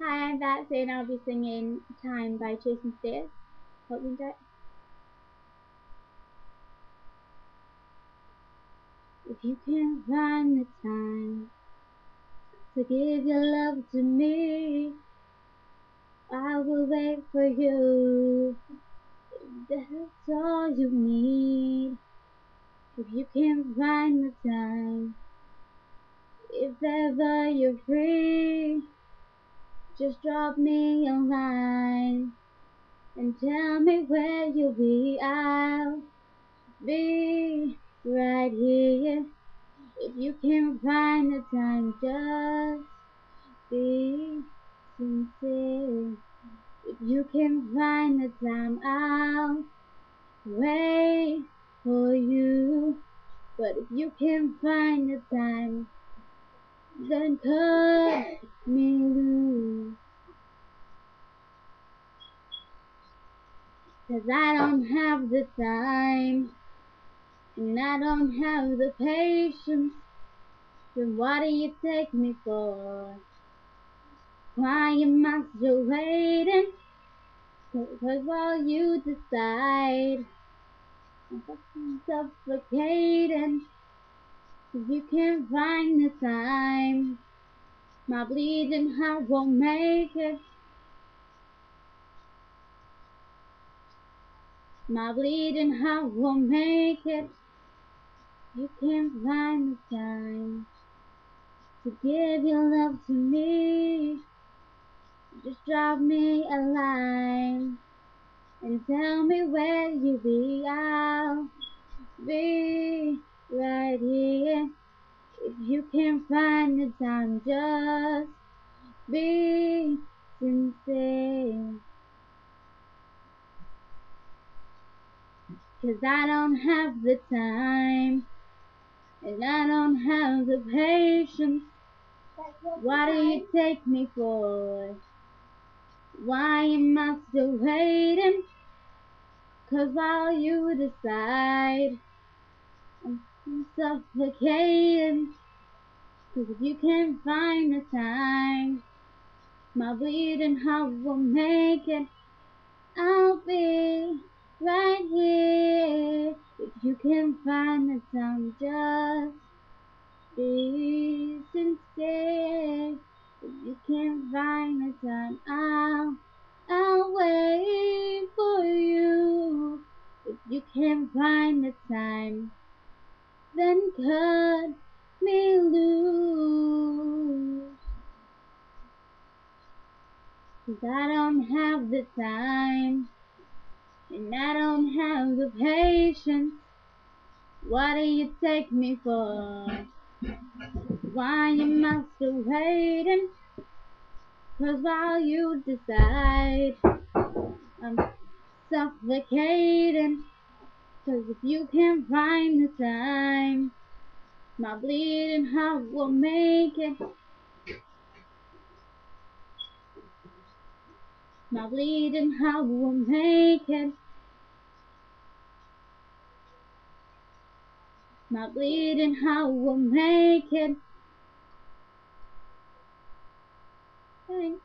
Hi, I'm Betsy and I'll be singing Time by Jason Spears. Hope you enjoy it. If you can find the time to give your love to me, I will wait for you. If that's all you need. If you can find the time, if ever you're free, just drop me a line and tell me where you'll be. I'll be right here. If you can find the time, just be sincere. If you can find the time, I'll wait for you. But if you can find the time, then cut me loose. 'Cause I don't have the time, and I don't have the patience. Then what do you take me for? Why am I still waiting? 'Cause while you decide, I'm fucking suffocating. If you can't find the time, my bleeding heart won't make it. My bleeding heart won't make it. You can't find the time to give your love to me. Just drop me a line and tell me where you be. I'll be right here. If you can't find the time, just be sincere. 'Cause I don't have the time, and I don't have the patience. What do you take me for? Why am I still waiting? 'Cause while you decide, I'm suffocating. 'Cause if you can't find the time, my bleeding heart will make it. I'll be right here. If you can find the time, just be sincere. If you can't find the time, I'll wait for you. If you can't find the time, then cut me loose. 'Cause I don't have the time, and I don't have the patience. What do you take me for? Why am I still waiting? 'Cause while you decide, I'm suffocating. 'Cause if you can't find the time, my bleeding heart will make it. My bleeding heart will make it. My bleeding heart will make it. Thanks.